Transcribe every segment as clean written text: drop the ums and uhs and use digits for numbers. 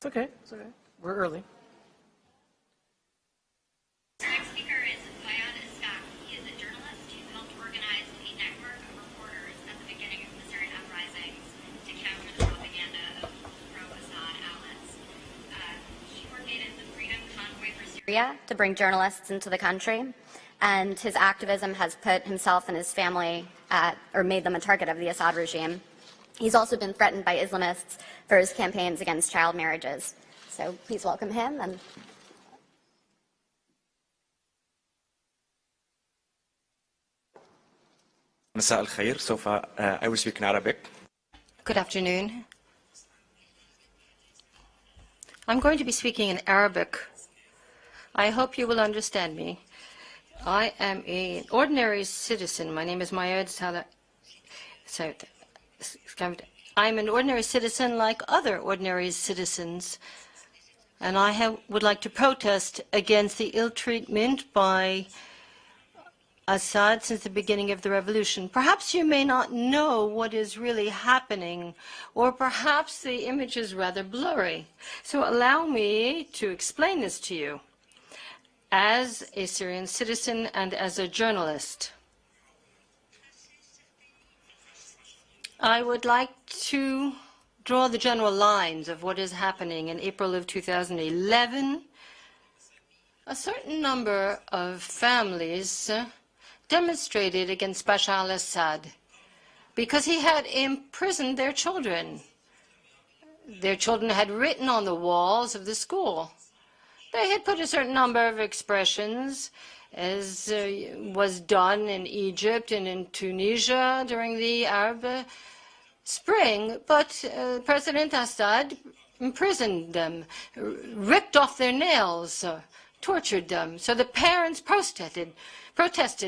It's okay. It's okay. We're early. Our next speaker is Moayad Skaif. He is a journalist who helped organize a network of reporters at the beginning of the Syrian uprisings to counter the propaganda of pro-Assad outlets. She coordinated the Freedom Convoy for Syria to bring journalists into the country, and his activism has put himself and his family or made them a target of the Assad regime. He's also been threatened by Islamists for his campaigns against child marriages. So please welcome him. And مساء الخير. I will speak in Arabic. Good afternoon. I'm going to be speaking in Arabic. I hope you will understand me. I am an ordinary citizen. My name is Moayad Skaif. I'm an ordinary citizen like other ordinary citizens, and I would like to protest against the ill treatment by Assad since the beginning of the revolution. Perhaps you may not know what is really happening, or perhaps the image is rather blurry. So allow me to explain this to you as a Syrian citizen and as a journalist. I would like to draw the general lines of what is happening. In April of 2011, a certain number of families demonstrated against Bashar al-Assad because he had imprisoned their children. Their children had written on the walls of the school. They had put a certain number of expressions, as was done in Egypt and in Tunisia during the Arab Spring, but President Assad imprisoned them, ripped off their nails, tortured them. So the parents protested.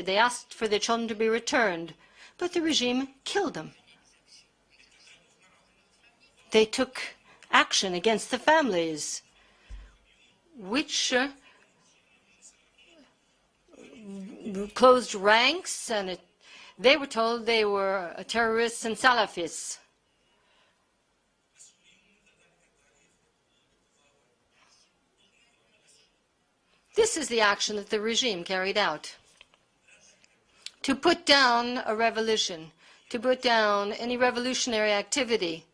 They asked for their children to be returned, but the regime killed them. They took action against the families, which closed ranks, and they were told they were terrorists and Salafists. This is the action that the regime carried out to put down a revolution, to put down any revolutionary activity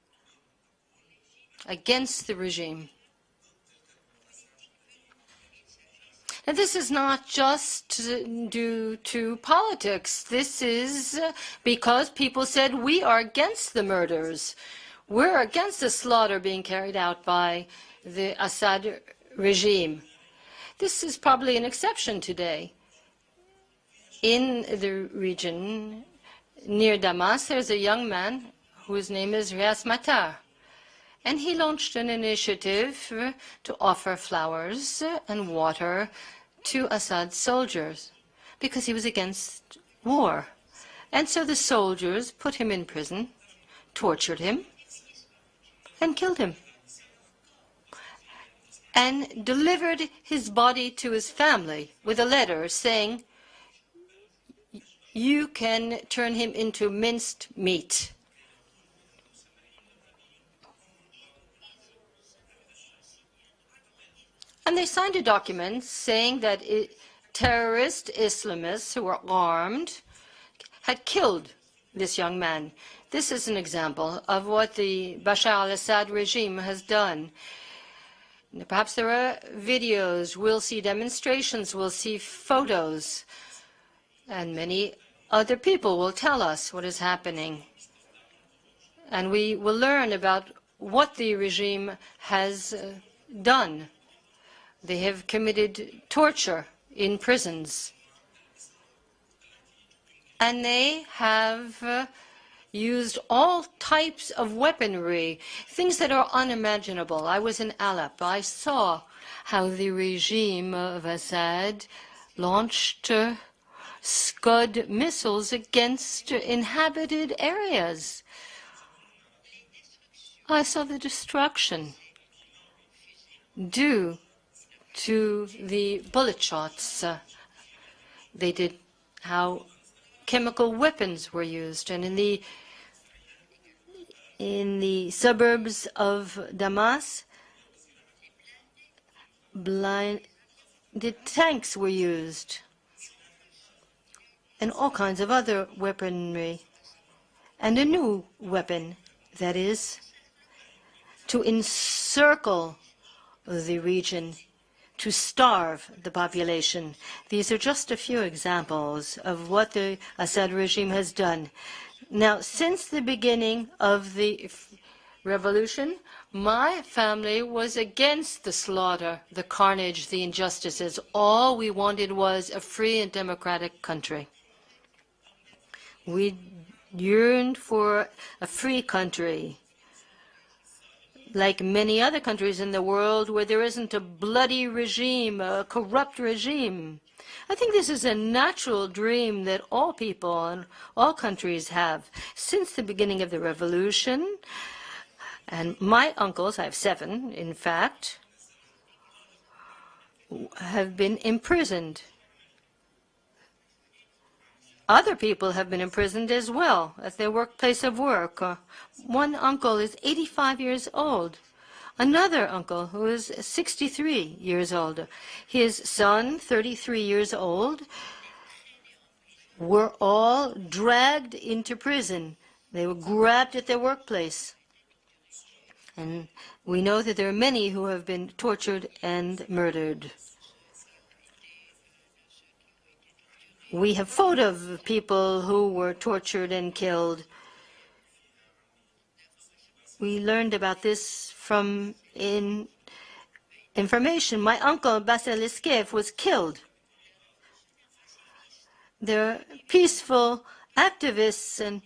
against the regime. And this is not just due to politics. This is because people said, we are against the murders. We're against the slaughter being carried out by the Assad regime. This is probably an exception today. In the region near Damas, there's a young man whose name is Rias Matar. And he launched an initiative to offer flowers and water to Assad's soldiers because he was against war. And so the soldiers put him in prison, tortured him, and killed him, and delivered his body to his family with a letter saying, you can turn him into minced meat. And they signed a document saying that terrorist Islamists who were armed had killed this young man. This is an example of what the Bashar al-Assad regime has done. Perhaps there are videos, we'll see demonstrations, we'll see photos, and many other people will tell us what is happening. And we will learn about what the regime has done. They have committed torture in prisons. And they have used all types of weaponry, things that are unimaginable. I was in Aleppo. I saw how the regime of Assad launched Scud missiles against inhabited areas. I saw the destruction due to the bullet shots. They did how chemical weapons were used, and in the suburbs of Damas, tanks were used, and all kinds of other weaponry, and a new weapon, that is, to encircle the region, to starve the population. These are just a few examples of what the Assad regime has done. Now, since the beginning of the revolution, my family was against the slaughter, the carnage, the injustices. All we wanted was a free and democratic country. We yearned for a free country, like many other countries in the world where there isn't a bloody regime, a corrupt regime. I think this is a natural dream that all people and all countries have. Since the beginning of the revolution, and my uncles, I have 7, in fact, have been imprisoned. Other people have been imprisoned as well at their workplace of work. One uncle is 85 years old. Another uncle who is 63 years old. His son, 33 years old, were all dragged into prison. They were grabbed at their workplace. And we know that there are many who have been tortured and murdered. We have photos of people who were tortured and killed. We learned about this from information. My uncle, Eskeif, was killed. They're peaceful activists, and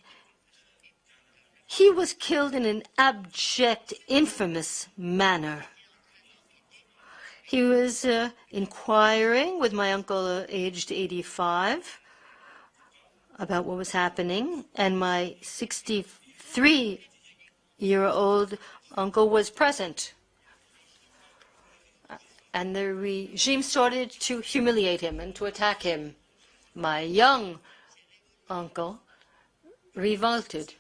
he was killed in an abject, infamous manner. He was inquiring with my uncle, aged 85, about what was happening, and my 63-year-old uncle was present. And the regime started to humiliate him and to attack him. My young uncle revolted.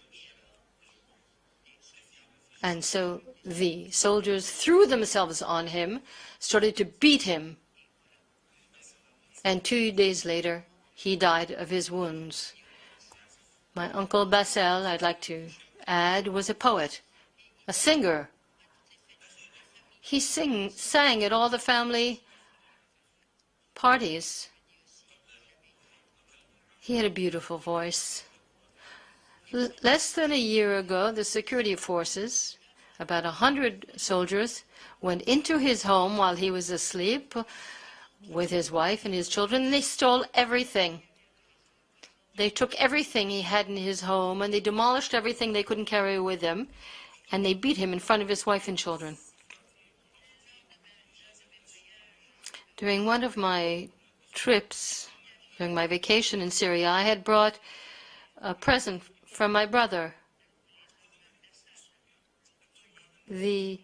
And so the soldiers threw themselves on him, started to beat him, and 2 days later, he died of his wounds. My uncle Bassel, I'd like to add, was a poet, a singer. He sang at all the family parties. He had a beautiful voice. Less than a year ago, the security forces, about 100 soldiers, went into his home while he was asleep with his wife and his children, and they stole everything. They took everything he had in his home, and they demolished everything they couldn't carry with them, and they beat him in front of his wife and children. During one of my trips, during my vacation in Syria, I had brought a present from my brother. The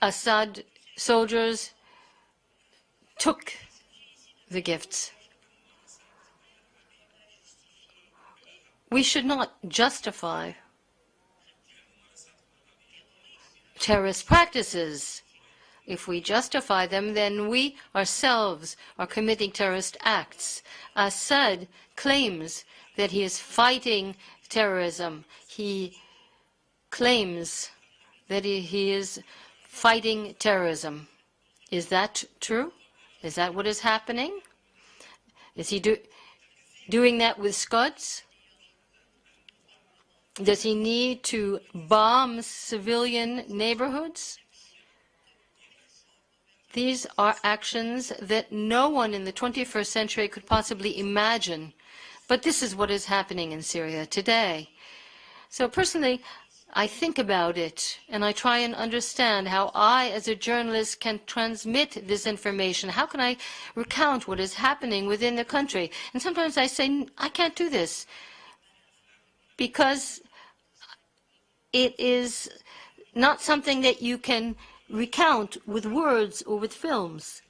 Assad soldiers took the gifts. We should not justify terrorist practices. If we justify them, then we ourselves are committing terrorist acts. Assad claims that he is fighting terrorism. He claims that he is fighting terrorism. Is that true? Is that what is happening? Is he doing that with Scots? Does he need to bomb civilian neighborhoods? These are actions that no one in the 21st century could possibly imagine. But this is what is happening in Syria today. So personally, I think about it, and I try and understand how I, as a journalist, can transmit this information. How can I recount what is happening within the country? And sometimes I say, I can't do this, because it is not something that you can recount with words or with films.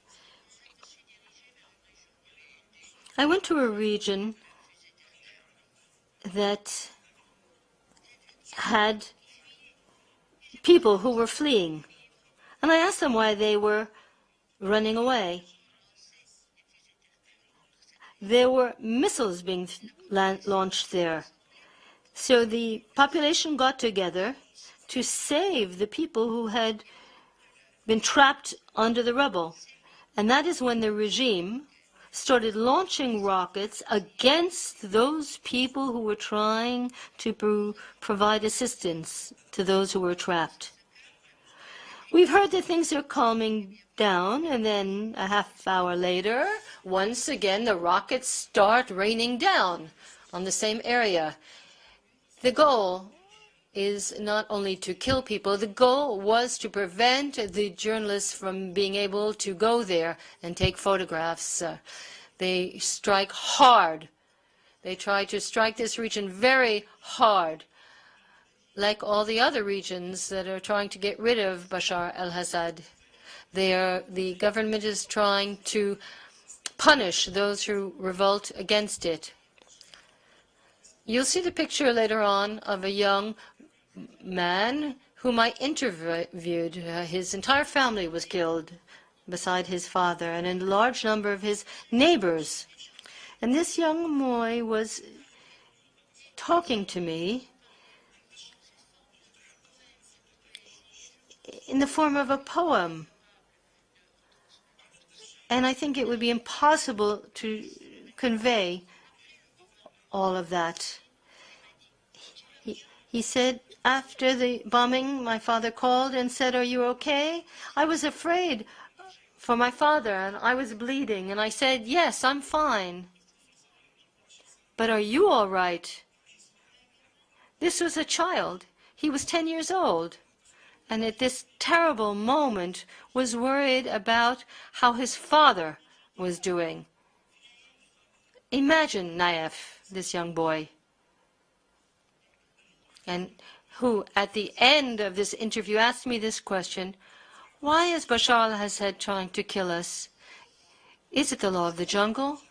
I went to a region that had people who were fleeing, and I asked them why they were running away. There were missiles being launched there. So the population got together to save the people who had been trapped under the rubble. And that is when the regime started launching rockets against those people who were trying to provide assistance to those who were trapped. We've heard that things are calming down, and then a half hour later, once again, the rockets start raining down on the same area. The goal is not only to kill people, the goal was to prevent the journalists from being able to go there and take photographs. They strike hard. They try to strike this region very hard, like all the other regions that are trying to get rid of Bashar al-Assad. The government is trying to punish those who revolt against it. You'll see the picture later on of a young man whom I interviewed. His entire family was killed beside his father and a large number of his neighbors. And this young boy was talking to me in the form of a poem. And I think it would be impossible to convey all of that. He said, after the bombing, my father called and said, "Are you okay?" I was afraid for my father, and I was bleeding. And I said, "Yes, I'm fine." "But are you all right?" This was a child. He was 10 years old. And at this terrible moment was worried about how his father was doing. Imagine Naif, this young boy, and who at the end of this interview asked me this question: why is Bashar al-Assad trying to kill us? Is it the law of the jungle?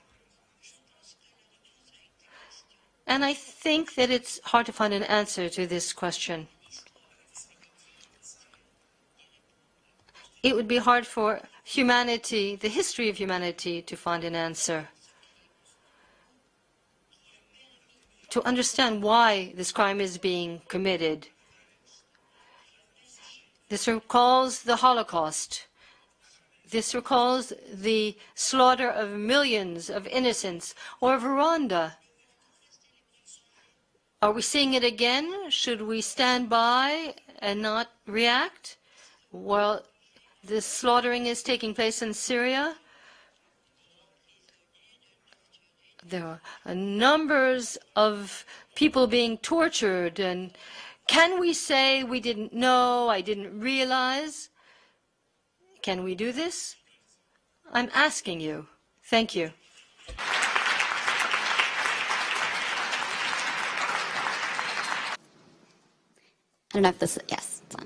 And I think that it's hard to find an answer to this question. It would be hard for humanity, the history of humanity, to find an answer, to understand why this crime is being committed. This recalls the Holocaust. This recalls the slaughter of millions of innocents, or Rwanda. Are we seeing it again? Should we stand by and not react while this slaughtering is taking place in Syria? There are numbers of people being tortured, and can we say we didn't know, I didn't realize? Can we do this? I'm asking you. Thank you. I don't know if this, yes, it's on.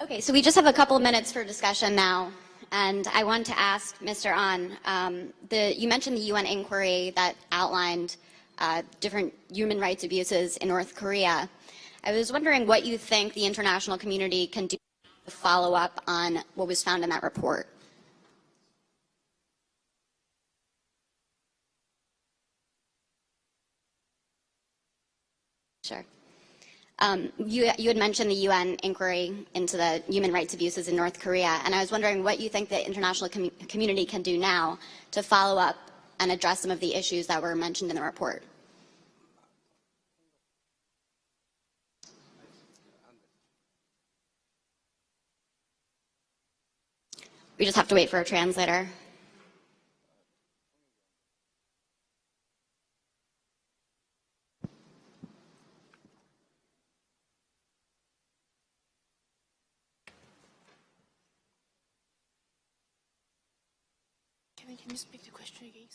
Okay, so we just have a couple of minutes for discussion now. And I want to ask Mr. An, you mentioned the UN inquiry that outlined different human rights abuses in North Korea. I was wondering what you think the international community can do to follow up on what was found in that report. Sure. You had mentioned the UN inquiry into the human rights abuses in North Korea, and I was wondering what you think the international community can do now to follow up and address some of the issues that were mentioned in the report. We just have to wait for a translator. Can you speak the question again?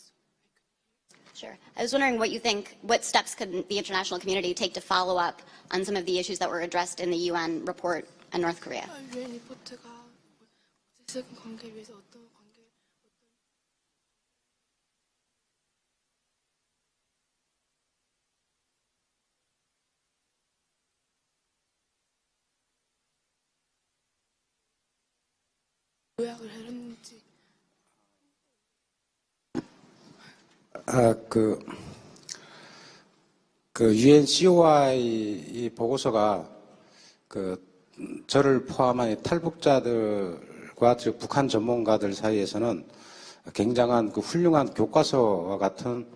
Sure. I was wondering what steps could the international community take to follow up on some of the issues that were addressed in the UN report on North Korea? UN 리포트가 국제적인 관계를 위해서 어떤 관계 요약을 했는지 UN COI 이 보고서가 저를 포함한 탈북자들과 즉 북한 전문가들 사이에서는 굉장한 훌륭한 교과서와 같은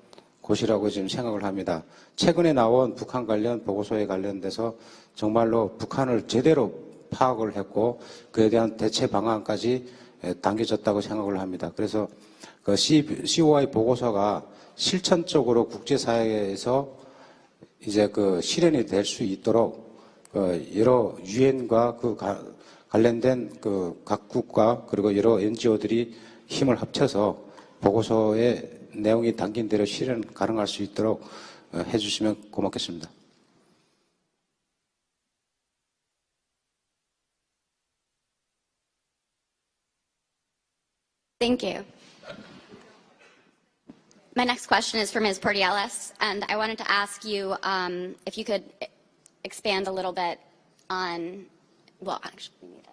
곳이라고 지금 생각을 합니다. 최근에 나온 북한 관련 보고서에 관련돼서 정말로 북한을 제대로 파악을 했고 그에 대한 대체 방안까지 당겨졌다고 생각을 합니다. 그래서 COI 보고서가 실천적으로 국제사회에서 이제 실현이 될 수 있도록 여러 유엔과 관련된 각국과 그리고 여러 NGO들이 힘을 합쳐서 보고서의 내용이 담긴 대로 실현 가능할 수 있도록 해주시면 고맙겠습니다. Thank you. My next question is for Ms. Portieles, and I wanted to ask you if you could expand a little bit on, well, actually, we need a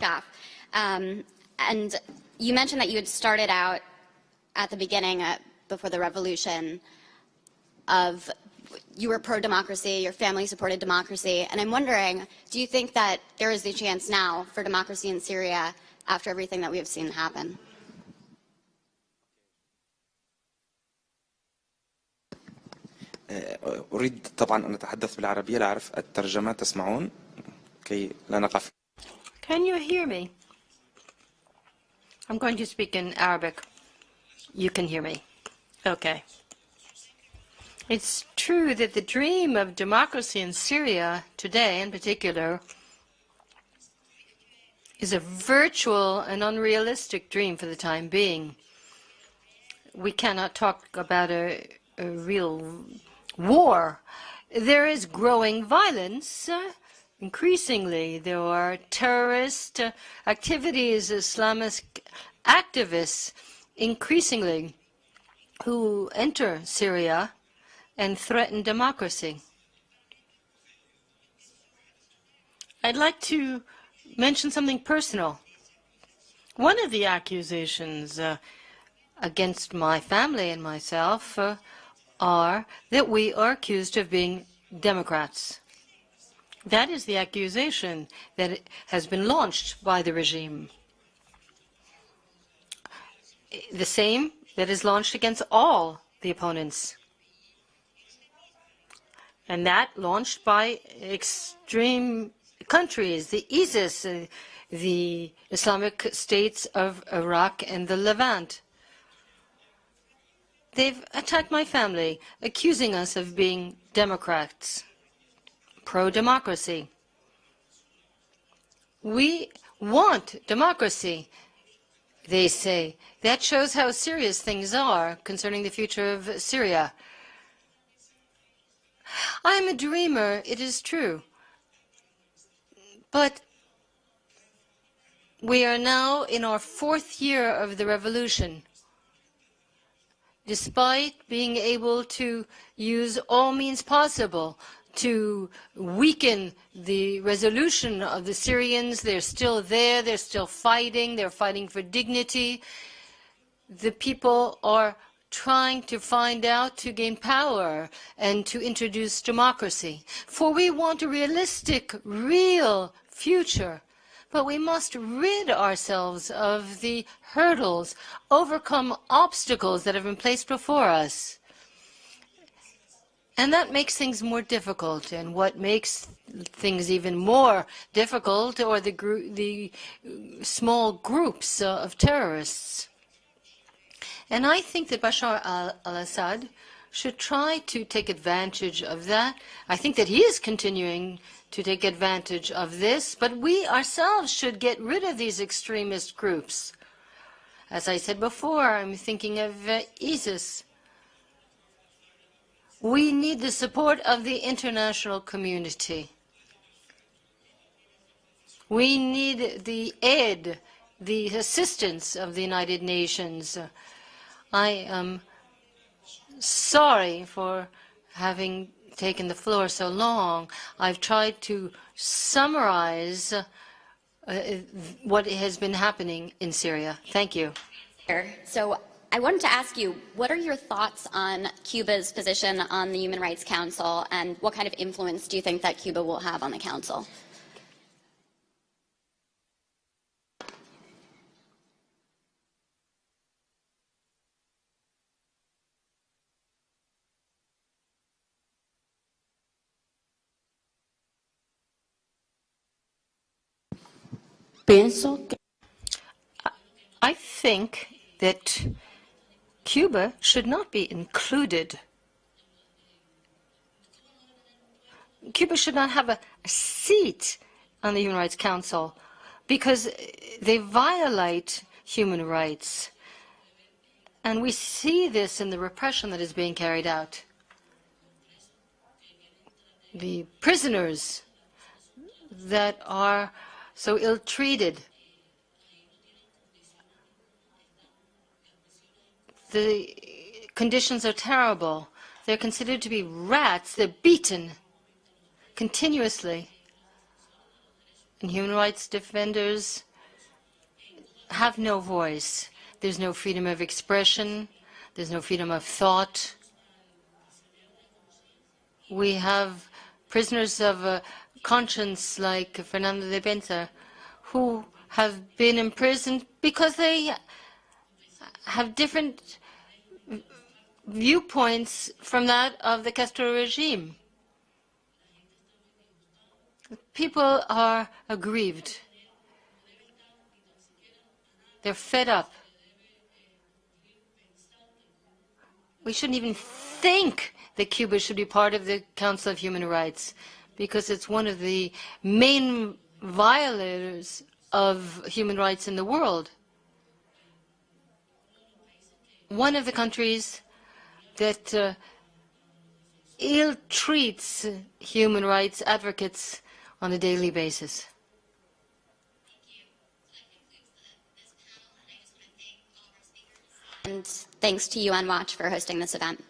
translation. And you mentioned that you had started out at the beginning, before the revolution, of you were pro-democracy, your family supported democracy, and I'm wondering, do you think that there is a chance now for democracy in Syria after everything that we have seen happen? أريد طبعا أن أتحدث بالعربية لأعرف الترجمة تسمعون كي لا نقف. Can you hear me? I'm going to speak in Arabic. You can hear me. Okay. It's true that the dream of democracy in Syria today, in particular, is a virtual and unrealistic dream for the time being. We cannot talk about a real war. There is growing violence. Increasingly, there are terrorist activities, Islamist activists, increasingly, who enter Syria and threaten democracy. I'd like to mention something personal. One of the accusations against my family and myself are that we are accused of being Democrats. That is the accusation that has been launched by the regime. The same that is launched against all the opponents. And that launched by extreme countries, the ISIS, the Islamic states of Iraq and the Levant. They've attacked my family, accusing us of being Democrats, pro-democracy. We want democracy, they say. That shows how serious things are concerning the future of Syria. I am a dreamer, it is true. But we are now in our 4th year of the revolution. Despite being able to use all means possible to weaken the resolution of the Syrians, they're still there, they're still fighting, they're fighting for dignity. The people are trying to find out to gain power and to introduce democracy. For we want a realistic, real future. But we must rid ourselves of the hurdles, overcome obstacles that have been placed before us. And that makes things more difficult. And what makes things even more difficult are the small groups of terrorists. And I think that Bashar al-Assad should try to take advantage of that. I think that he is continuing to take advantage of this, but we ourselves should get rid of these extremist groups. As I said before, I'm thinking of ISIS. We need the support of the international community. We need the aid, the assistance of the United Nations. I am sorry for having taken the floor so long, I've tried to summarize what has been happening in Syria. Thank you. So I wanted to ask you, what are your thoughts on Cuba's position on the Human Rights Council, and what kind of influence do you think that Cuba will have on the Council? I think that Cuba should not be included. Cuba should not have a seat on the Human Rights Council because they violate human rights. And we see this in the repression that is being carried out. The prisoners that are so ill-treated. The conditions are terrible. They're considered to be rats. They're beaten continuously. And human rights defenders have no voice. There's no freedom of expression. There's no freedom of thought. We have prisoners of conscience like Fernando de Benza, who have been imprisoned because they have different viewpoints from that of the Castro regime. People are aggrieved. They're fed up. We shouldn't even think that Cuba should be part of the Council of Human Rights because it's one of the main violators of human rights in the world. One of the countries that ill-treats human rights advocates on a daily basis. And thanks to UN Watch for hosting this event.